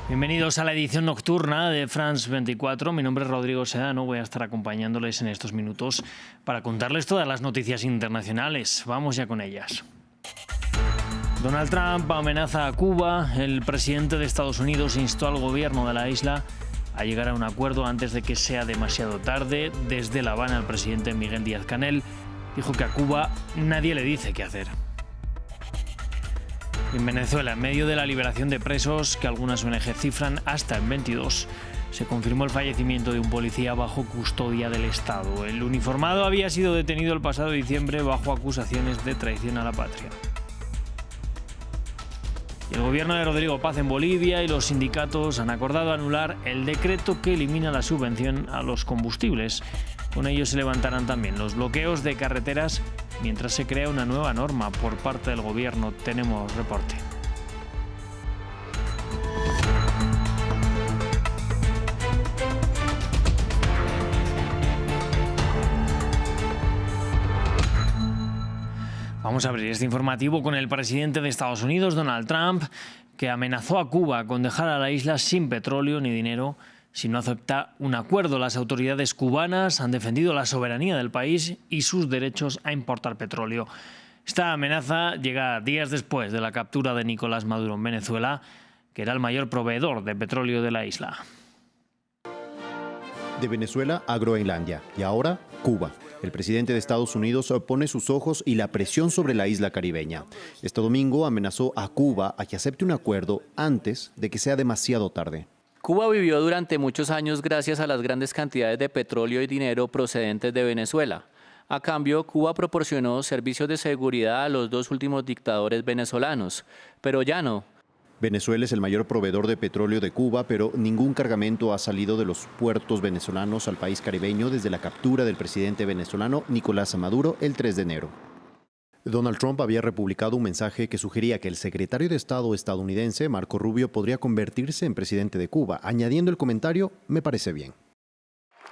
Bienvenidos a la edición nocturna de France 24. Mi nombre es Rodrigo Sedano. Voy a estar acompañándoles en estos minutos para contarles todas las noticias internacionales. Vamos ya con ellas. Donald Trump amenaza a Cuba. El presidente de Estados Unidos instó al gobierno de la isla a llegar a un acuerdo antes de que sea demasiado tarde. Desde La Habana, el presidente Miguel Díaz-Canel dijo que a Cuba nadie le dice qué hacer. En Venezuela, en medio de la liberación de presos, que algunas ONG cifran hasta en 22, se confirmó el fallecimiento de un policía bajo custodia del Estado. El uniformado había sido detenido el pasado diciembre bajo acusaciones de traición a la patria. El gobierno de Rodrigo Paz en Bolivia y los sindicatos han acordado anular el decreto que elimina la subvención a los combustibles. Con ello se levantarán también los bloqueos de carreteras mientras se crea una nueva norma por parte del gobierno. Tenemos reporte. Vamos a abrir este informativo con el presidente de Estados Unidos, Donald Trump, que amenazó a Cuba con dejar a la isla sin petróleo ni dinero si no acepta un acuerdo. Las autoridades cubanas han defendido la soberanía del país y sus derechos a importar petróleo. Esta amenaza llega días después de la captura de Nicolás Maduro en Venezuela, que era el mayor proveedor de petróleo de la isla. De Venezuela a Groenlandia y ahora Cuba. El presidente de Estados Unidos pone sus ojos y la presión sobre la isla caribeña. Este domingo amenazó a Cuba a que acepte un acuerdo antes de que sea demasiado tarde. Cuba vivió durante muchos años gracias a las grandes cantidades de petróleo y dinero procedentes de Venezuela. A cambio, Cuba proporcionó servicios de seguridad a los dos últimos dictadores venezolanos, pero ya no. Venezuela es el mayor proveedor de petróleo de Cuba, pero ningún cargamento ha salido de los puertos venezolanos al país caribeño desde la captura del presidente venezolano Nicolás Maduro el 3 de enero. Donald Trump había republicado un mensaje que sugería que el secretario de Estado estadounidense, Marco Rubio, podría convertirse en presidente de Cuba, añadiendo el comentario: "Me parece bien".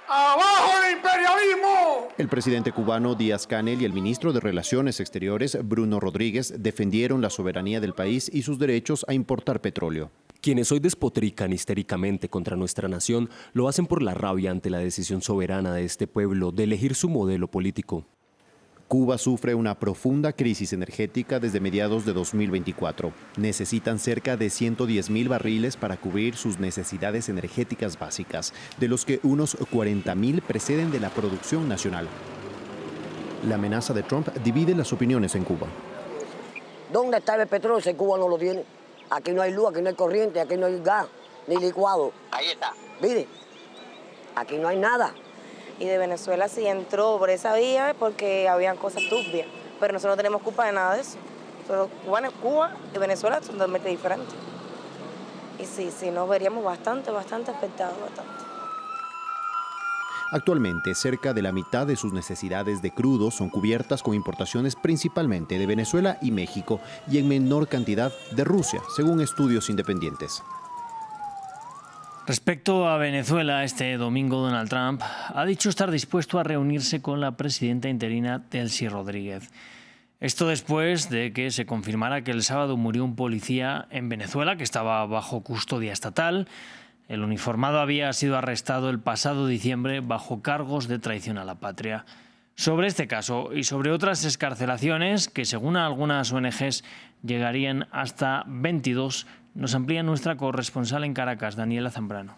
¡Abajo el imperialismo! El presidente cubano Díaz-Canel y el ministro de Relaciones Exteriores, Bruno Rodríguez, defendieron la soberanía del país y sus derechos a importar petróleo. Quienes hoy despotrican histéricamente contra nuestra nación lo hacen por la rabia ante la decisión soberana de este pueblo de elegir su modelo político. Cuba sufre una profunda crisis energética desde mediados de 2024. Necesitan cerca de 110.000 barriles para cubrir sus necesidades energéticas básicas, de los que unos 40.000 preceden de la producción nacional. La amenaza de Trump divide las opiniones en Cuba. ¿Dónde está el petróleo si Cuba no lo tiene? Aquí no hay luz, aquí no hay corriente, aquí no hay gas, ni licuado. Ahí está. Mire, aquí no hay nada. Y de Venezuela sí entró por esa vía porque habían cosas turbias, pero nosotros no tenemos culpa de nada de eso. Solo Cuba y Venezuela son totalmente diferentes. Y sí, nos veríamos bastante afectados, bastante. Actualmente, cerca de la mitad de sus necesidades de crudo son cubiertas con importaciones principalmente de Venezuela y México y en menor cantidad de Rusia, según estudios independientes. Respecto a Venezuela, este domingo Donald Trump ha dicho estar dispuesto a reunirse con la presidenta interina Delcy Rodríguez. Esto después de que se confirmara que el sábado murió un policía en Venezuela que estaba bajo custodia estatal. El uniformado había sido arrestado el pasado diciembre bajo cargos de traición a la patria. Sobre este caso y sobre otras excarcelaciones, que según algunas ONGs llegarían hasta 22, nos amplía nuestra corresponsal en Caracas, Daniela Zambrano.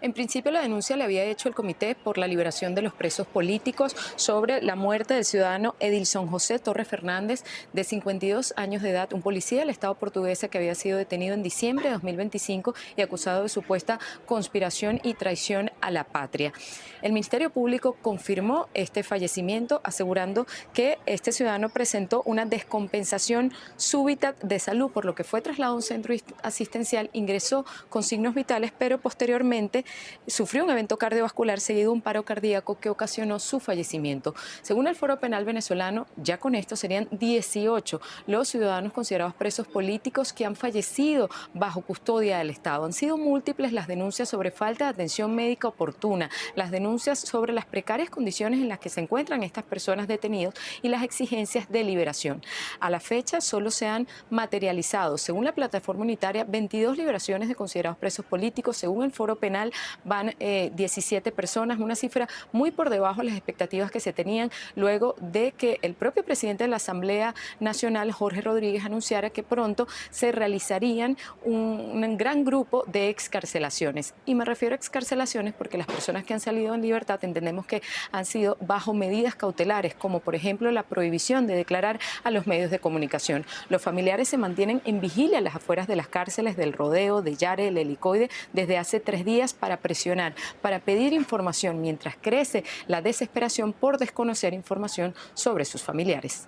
En principio, la denuncia le había hecho el Comité por la Liberación de los Presos Políticos sobre la muerte del ciudadano Edilson José Torres Fernández, de 52 años de edad, un policía del Estado portuguesa que había sido detenido en diciembre de 2025 y acusado de supuesta conspiración y traición a la patria. El Ministerio Público confirmó este fallecimiento, asegurando que este ciudadano presentó una descompensación súbita de salud, por lo que fue trasladado a un centro asistencial, ingresó con signos vitales, pero posteriormente presidente sufrió un evento cardiovascular seguido de un paro cardíaco que ocasionó su fallecimiento. Según el Foro Penal venezolano, ya con esto serían 18 los ciudadanos considerados presos políticos que han fallecido bajo custodia del Estado. Han sido múltiples las denuncias sobre falta de atención médica oportuna, las denuncias sobre las precarias condiciones en las que se encuentran estas personas detenidas y las exigencias de liberación. A la fecha solo se han materializado, según la plataforma unitaria, 22 liberaciones de considerados presos políticos. Según el Foro Penal van 17 personas, una cifra muy por debajo de las expectativas que se tenían luego de que el propio presidente de la Asamblea Nacional, Jorge Rodríguez, anunciara que pronto se realizarían un gran grupo de excarcelaciones. Y me refiero a excarcelaciones porque las personas que han salido en libertad entendemos que han sido bajo medidas cautelares, como por ejemplo la prohibición de declarar a los medios de comunicación. Los familiares se mantienen en vigilia a las afueras de las cárceles del Rodeo, de Yare, el Helicoide, desde hace 3 días para presionar, para pedir información, mientras crece la desesperación por desconocer información sobre sus familiares.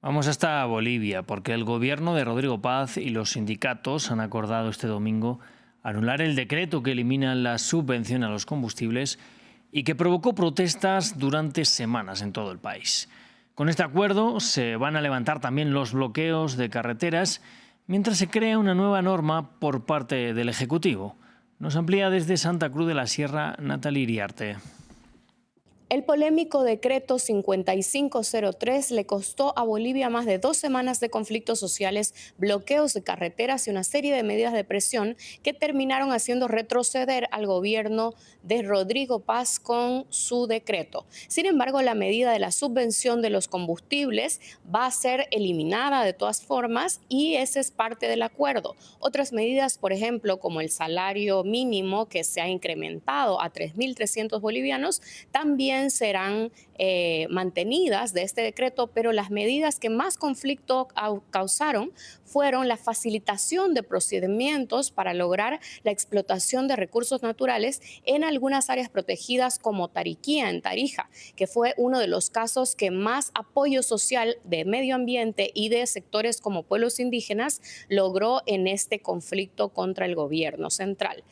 Vamos hasta Bolivia, porque el gobierno de Rodrigo Paz y los sindicatos han acordado este domingo anular el decreto que elimina la subvención a los combustibles y que provocó protestas durante semanas en todo el país. Con este acuerdo se van a levantar también los bloqueos de carreteras mientras se crea una nueva norma por parte del Ejecutivo. Nos amplía desde Santa Cruz de la Sierra Natalia Iriarte. El polémico decreto 5503 le costó a Bolivia más de 2 semanas de conflictos sociales, bloqueos de carreteras y una serie de medidas de presión que terminaron haciendo retroceder al gobierno de Rodrigo Paz con su decreto. Sin embargo, la medida de la subvención de los combustibles va a ser eliminada de todas formas y ese es parte del acuerdo. Otras medidas, por ejemplo, como el salario mínimo que se ha incrementado a 3.300 bolivianos, también serán mantenidas de este decreto, pero las medidas que más conflicto causaron fueron la facilitación de procedimientos para lograr la explotación de recursos naturales en algunas áreas protegidas como Tariquía, en Tarija, que fue uno de los casos que más apoyo social de medio ambiente y de sectores como pueblos indígenas logró en este conflicto contra el gobierno central.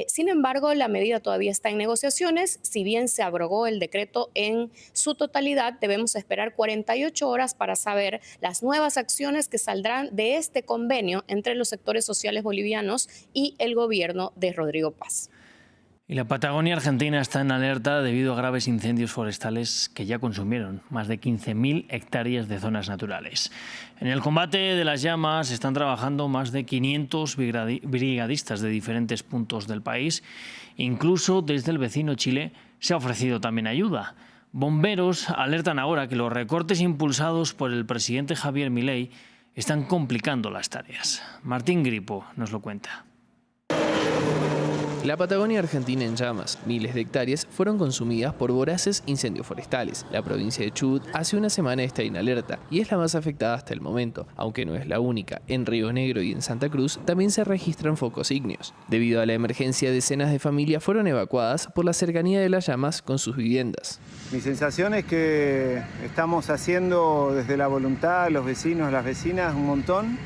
Sin embargo, la medida todavía está en negociaciones. Si bien se abrogó el decreto en su totalidad, debemos esperar 48 horas para saber las nuevas acciones que saldrán de este convenio entre los sectores sociales bolivianos y el gobierno de Rodrigo Paz. Y la Patagonia Argentina está en alerta debido a graves incendios forestales que ya consumieron más de 15.000 hectáreas de zonas naturales. En el combate de las llamas están trabajando más de 500 brigadistas de diferentes puntos del país. Incluso desde el vecino Chile se ha ofrecido también ayuda. Bomberos alertan ahora que los recortes impulsados por el presidente Javier Milei están complicando las tareas. Martín Gripo nos lo cuenta. La Patagonia Argentina en llamas. Miles de hectáreas fueron consumidas por voraces incendios forestales. La provincia de Chubut hace una semana está en alerta y es la más afectada hasta el momento, aunque no es la única. En Río Negro y en Santa Cruz también se registran focos ígneos. Debido a la emergencia, decenas de familias fueron evacuadas por la cercanía de las llamas con sus viviendas. Mi sensación es que estamos haciendo desde la voluntad, los vecinos, las vecinas, un montón.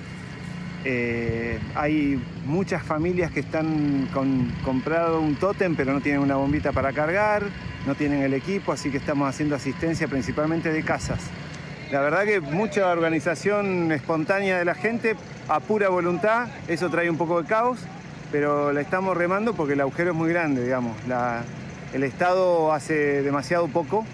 Hay muchas familias que están comprado un tótem pero no tienen una bombita para cargar, no tienen el equipo, así que estamos haciendo asistencia principalmente de casas. La verdad que mucha organización espontánea de la gente, a pura voluntad, eso trae un poco de caos, pero la estamos remando porque el agujero es muy grande, digamos. El Estado hace demasiado poco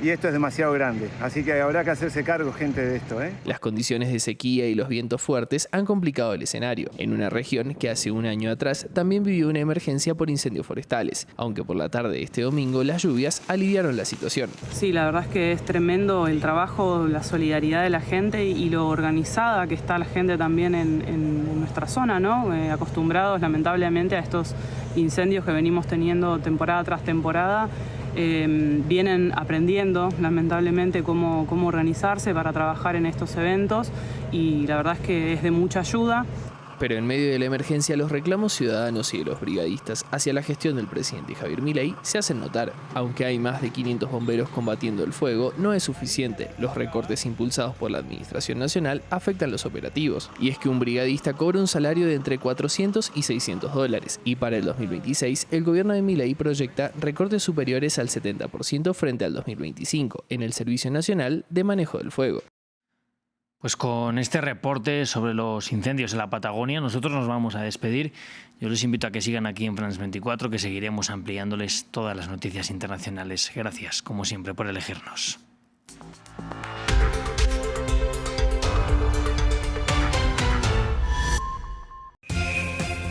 y esto es demasiado grande, así que habrá que hacerse cargo, gente, de esto. Las condiciones de sequía y los vientos fuertes han complicado el escenario, en una región que hace un año atrás también vivió una emergencia por incendios forestales, aunque por la tarde de este domingo las lluvias aliviaron la situación. Sí, la verdad es que es tremendo el trabajo, la solidaridad de la gente y lo organizada que está la gente también en nuestra zona, ¿no? Acostumbrados lamentablemente a estos incendios que venimos teniendo temporada tras temporada. Vienen aprendiendo lamentablemente cómo organizarse para trabajar en estos eventos y la verdad es que es de mucha ayuda. Pero en medio de la emergencia, los reclamos ciudadanos y de los brigadistas hacia la gestión del presidente Javier Milei se hacen notar. Aunque hay más de 500 bomberos combatiendo el fuego, no es suficiente. Los recortes impulsados por la Administración Nacional afectan los operativos. Y es que un brigadista cobra un salario de entre 400 y 600 dólares. Y para el 2026, el gobierno de Milei proyecta recortes superiores al 70% frente al 2025 en el Servicio Nacional de Manejo del Fuego. Pues con este reporte sobre los incendios en la Patagonia, nosotros nos vamos a despedir. Yo les invito a que sigan aquí en France 24, que seguiremos ampliándoles todas las noticias internacionales. Gracias, como siempre, por elegirnos.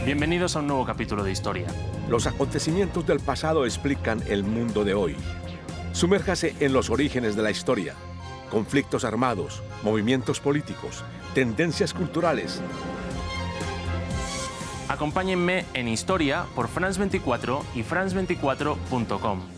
Bienvenidos a un nuevo capítulo de Historia. Los acontecimientos del pasado explican el mundo de hoy. Sumérjase en los orígenes de la historia. Conflictos armados, movimientos políticos, tendencias culturales. Acompáñenme en Historia por France 24 y france24.com.